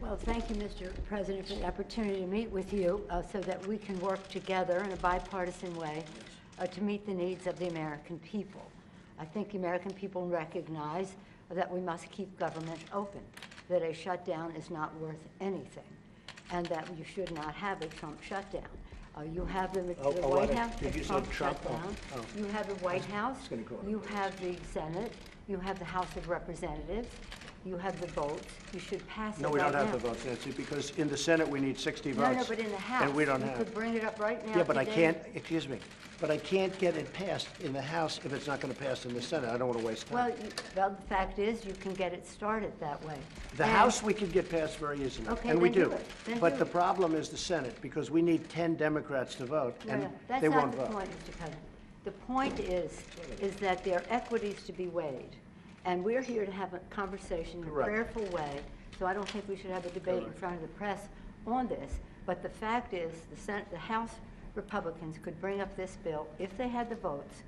Well, thank you, Mr. President, for the opportunity to meet with you so that we can work together in a bipartisan way to meet the needs of the American people. I think the American people recognize that we must keep government open, that a shutdown is not worth anything, and that you should not have a Trump shutdown. You have the White House, the Trump shutdown. You have the White House, you have the Senate, you have the House of Representatives, you have the votes. You should pass it right now. No, we don't have the votes, Nancy, because in the Senate we need 60 votes. No, but in the House, and we don't you have. could bring it up right now. Yeah, but I can't, excuse me, but I can't get it passed in the House if it's not going to pass in the Senate. I don't want to waste time. Well, the fact is, you can get it started that way. The House we could get passed very easily, okay, and we do do. it. Then But do the it. problem is the Senate, because we need 10 Democrats to vote, and that's they not won't the vote. point, Mr. President. The point is that there are equities to be weighed, and we're here to have a conversation in a Correct. prayerful way. So I don't think we should have a debate in front of the press on this. But the fact is, the House Republicans could bring up this bill if they had the votes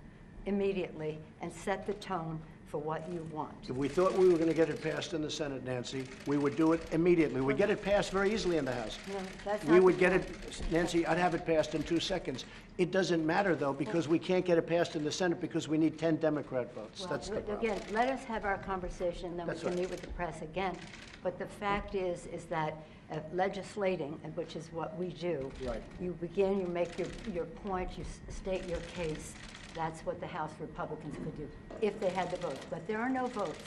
immediately and set the tone for what you want. If we thought we were going to get it passed in the Senate, Nancy, we would do it immediately. We'd get it passed very easily in the House. No, that's We not would the get point. it, Nancy, I'd have it passed in 2 seconds. It doesn't matter, though, because we can't get it passed in the Senate because we need 10 Democrat votes. Well, That's the problem. again, let us have our conversation, then we That's can right. meet with the press again. But the fact is that legislating, which is what we do, Right. you begin, you make your point, you state your case. That's what the House Republicans could do if they had the votes. But there are no votes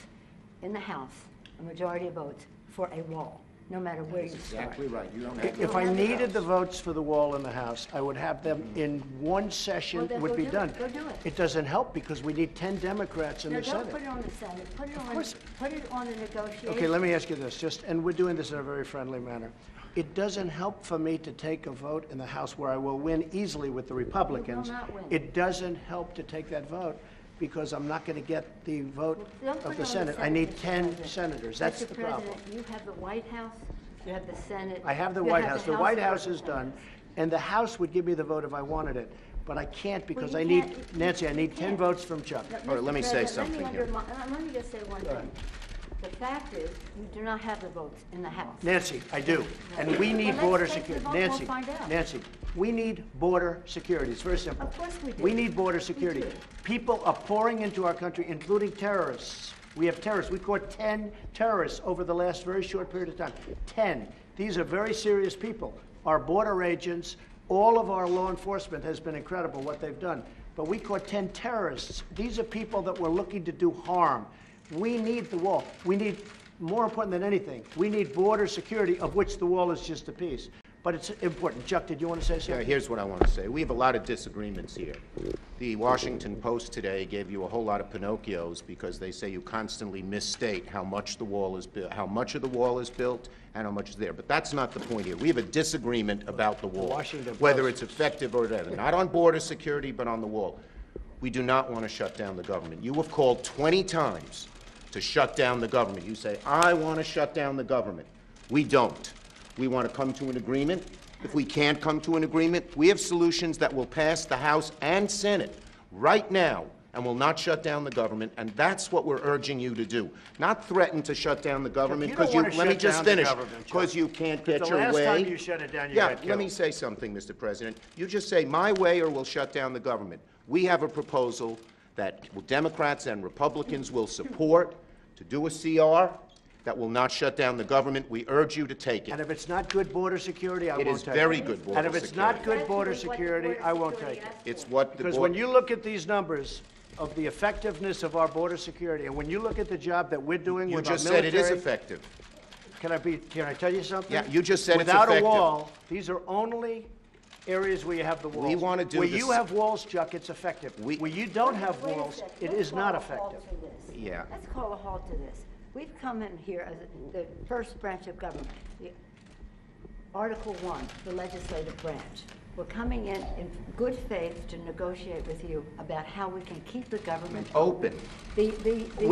in the House, a majority of votes, for a wall, no matter where you start. Exactly right. You don't have If I needed the votes for the wall in the House, I would have them in one session, Well, then would go be do it. done. Go do it. It doesn't help because we need 10 Democrats in No, the don't Senate. put it on the Senate. Put course. it on the negotiation. Okay, let me ask you this, and we're doing this in a very friendly manner. It doesn't help for me to take a vote in the House where I will win easily with the Republicans. You will not win. It doesn't help to take that vote because I'm not going to get the vote Don't put of it the on Senate. I Senate, need Mr. 10 President. senators. That's Mr. the problem. President, you have the White House, you have the Senate. I have the you White have House. The House White of House is done, Representatives. and the House would give me the vote if I wanted it. But I can't because you I need, can't- Nancy, I you need 10 can't. votes from Chuck. All right, let me say Mr. President, something here. Let me just say one thing. The fact is, you do not have the votes in the House. Nancy, I do. And we need Well, let's border take the security. vote, we'll Nancy, find out. Nancy, we need border security. It's very simple. Of course we do. We need border security. do. People are pouring into our country, including terrorists. We have terrorists. We caught 10 terrorists over the last very short period of time. 10. These are very serious people. Our border agents, all of our law enforcement has been incredible what they've done. But we caught 10 terrorists. These are people that were looking to do harm. We need the wall. We need, more important than anything, we need border security, of which the wall is just a piece. But it's important. Chuck, did you want to say Yeah, something? here's what I want to say. We have a lot of disagreements here. The Washington Post today gave you a whole lot of Pinocchios because they say you constantly misstate how much the wall is built, how much of the wall is built, and how much is there. But that's not the point here. We have a disagreement about the wall, Washington whether Post. it's effective or not. Not on border security, but on the wall. We do not want to shut down the government. You have called 20 times to shut down the government. You say, I want to shut down the government. We don't. We want to come to an agreement. If we can't come to an agreement, we have solutions that will pass the House and Senate right now and will not shut down the government, and that's what we're urging you to do. Not threaten to shut down the government you don't because you, wanna let me shut just down the finish, government, Chuck. because you can't get The your last way. time you shut it down, you Yeah, got killed. let me say something, Mr. President. You just say, my way or we'll shut down the government. We have a proposal that Democrats and Republicans will support to do a CR that will not shut down the government. We urge you to take And it. if it's not good border security, I It won't is take it. very good border And if it's not security. good border That's what the security, border I won't security take it. asked It's for. what the Because board... when you look at these numbers of the effectiveness of our border security, and when you look at the job that we're doing You with our just said it is military- effective. Can I tell you something? Yeah, you just said it's Without a effective. wall, these are only areas where you have the walls. We wanna do Where this- you have walls, Chuck, it's effective. We- Where you don't have Wait a walls, second. it Let's is call not a halt effective. to this. Yeah. Let's call a halt to this. We've come in here as the first branch of government, Article 1, the legislative branch. We're coming in good faith to negotiate with you about how we can keep the government Open. We're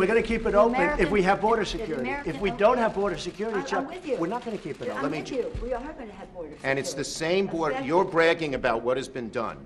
going to keep it open if we have border security. If we don't have border security, I'm Chuck, with you. we're not going to keep it I'm open. with you. We are going to have border security. And it's the same board, Effective. you're bragging about what has been done.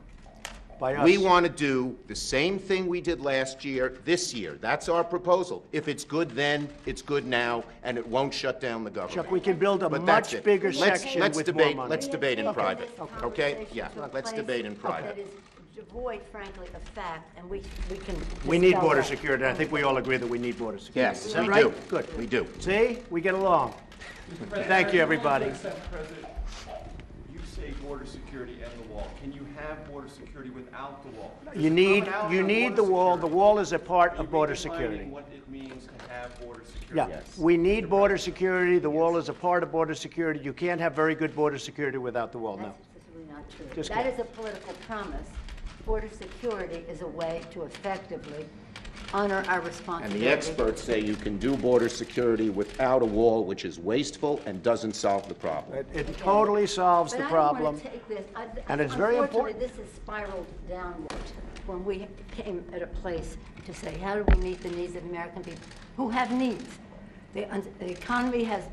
By us. We want to do the same thing we did last year, this year. That's our proposal. If it's good then, it's good now, and it won't shut down the government. Chuck, we can build a But that's much it. bigger Let's section with debate, more money. let's debate in Okay. private, This okay? conversation Yeah, took let's place debate in private. That is devoid, frankly, of fact, and we can. We need dispel border that. security. I think we all agree that we need border security. Yes, Is that we right? do. Good. We do. See, we get along. Thank you, everybody. President, you say border security and the wall. Can you have border security without the wall? You need the wall. The wall is a part of border Are you security. redefining what it means to have border security? Yeah, we need border security. The wall is a part of border security. You can't have very good border security without the wall, no. That's just really not true. Just That kidding. is a political promise. Border security is a way to effectively honor our And responsibility. the experts say you can do border security without a wall, which is wasteful and doesn't solve the problem. It totally solves the But I don't problem. want to take this, And it's very unfortunately, important. this has spiraled downward when we came at a place to say, how do we meet the needs of American people who have needs? The economy has,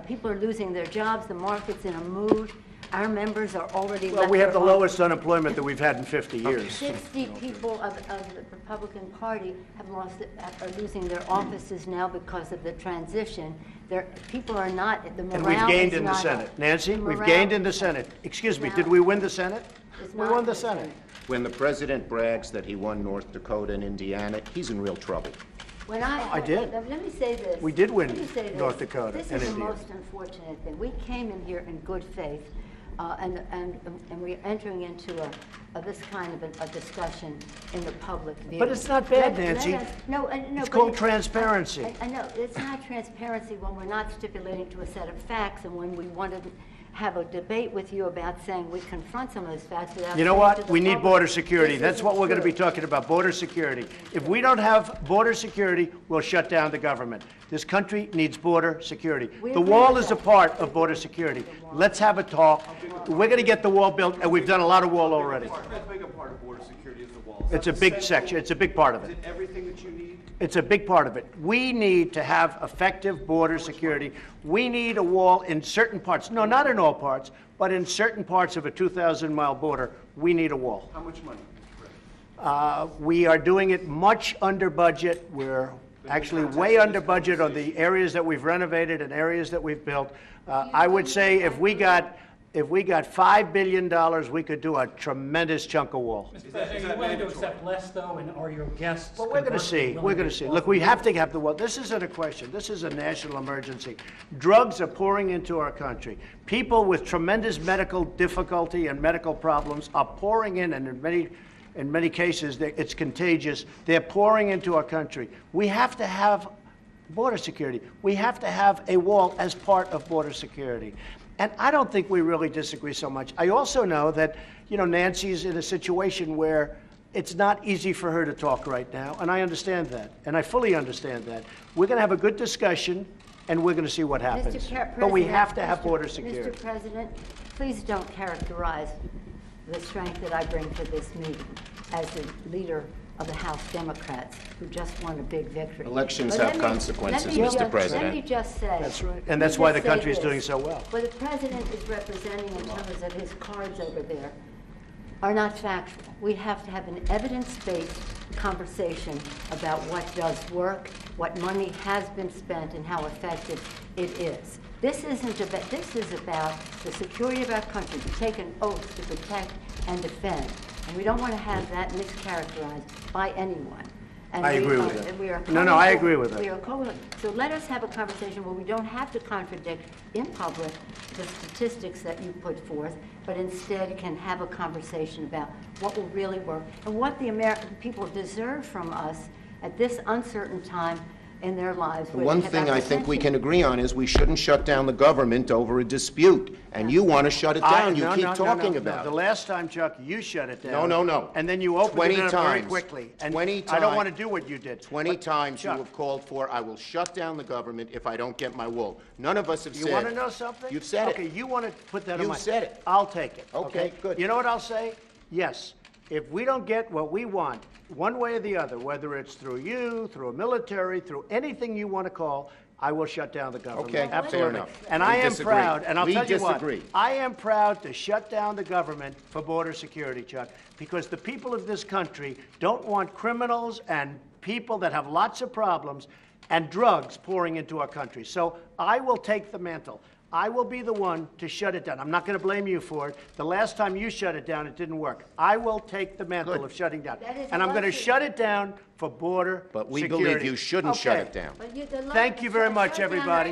people are losing their jobs, the market's in a mood, our members are already Well, left we have the their office. lowest unemployment that we've had in 50 years. 60 people of the Republican Party are losing their offices now because of the transition. People are not, the morale is not And we've gained in the up. Senate. Nancy, The we've morale gained in the is- Senate. Excuse me, Now- did we win the Senate? It's We not won the the Senate. Senate. When the president brags that he won North Dakota and Indiana, he's in real trouble. When I did. Let me say this. We did win Let me say this. North Dakota This and is the Indiana. most unfortunate thing. We came in here in good faith, and we're entering into this kind of a discussion in the public view. But it's not bad, Nancy. No, It's but called transparency. I know, it's not transparency when we're not stipulating to a set of facts and when we want to have a debate with you about saying we confront some of those facts without. You know saying what? to the We need public, border security. this That's isn't what we're going to be true. talking about, border security. If we don't have border security, we'll shut down the government. This country needs border security. We The agree wall with is a that. part of border security. Let's have a talk. We're going to get the wall built, and we've done a lot of wall already. How big a part of border security is the wall? Is It's that a the big central- section. It's a big part of Is it. it everything that you need? It's a big part of it. We need to have effective border security. We need a wall in certain parts. No, not in all parts, but in certain parts of a 2,000-mile border, we need a wall. How much money? We are doing it much under budget. We're actually way under budget on the areas that we've renovated and areas that we've built. I would say if we got $5 billion, we could do a tremendous chunk of wall. Mr. President, are you willing to accept less, though, and are your guests? Well, we're going to see. conversely We're going to willing see. to Look, we offer have to have the wall. This isn't a question. This is a national emergency. Drugs are pouring into our country. People with tremendous medical difficulty and medical problems are pouring in, and in many cases, it's contagious. They're pouring into our country. We have to have border security. We have to have a wall as part of border security. And I don't think we really disagree so much. I also know that, Nancy's in a situation where it's not easy for her to talk right now, and I understand that, and I fully understand that. We're going to have a good discussion, and we're going to see what happens. But we have to have border security. Mr. President, please don't characterize the strength that I bring to this meeting as the leader of the House Democrats who just won a big victory. Elections But have consequences, Mr. President. Let me just say. That's right. let And me that's why just the say country is this. doing so well. What the president is representing in terms of his cards over there are not factual. We have to have an evidence-based conversation about what does work, what money has been spent, and how effective it is. This isn't about, this is about the security of our country, to take an oath to protect and defend. And we don't want to have that mischaracterized by anyone. And I we agree are- with that. and we are No, no, I calling for- agree with that. we are calling- So let us have a conversation where we don't have to contradict in public the statistics that you put forth, but instead can have a conversation about what will really work and what the American people deserve from us at this uncertain time in their lives. The where one they have thing I think we apprehension. can agree on is we shouldn't shut down the government over a dispute. And you want to shut it down. You keep talking about The it. last time, Chuck, you shut it down. No, no, no. And then you opened 20 it up very times. quickly. And 20 I don't times. want to do what you did. 20 But, times you Chuck, have called for, I will shut down the government if I don't get my wool. None of us have said. You want to know something? You've said Okay, it. you want to put that on You've my... said it. I'll take it. Okay, good. You know what I'll say? Yes. If we don't get what we want, one way or the other, whether it's through you, through a military, through anything you want to call, I will shut down the government. Okay, fair Absolutely. enough. And We I am disagree. proud, and I'll We tell you disagree. what, I am proud to shut down the government for border security, Chuck, because the people of this country don't want criminals and people that have lots of problems and drugs pouring into our country. So I will take the mantle. I will be the one to shut it down. I'm not going to blame you for it. The last time you shut it down, it didn't work. I will take the mantle Good. of shutting down. That is And I'm going to luxury. shut it down for border But we security. believe you shouldn't shut Okay. it down. But you- the Thank you very much, shut down- everybody.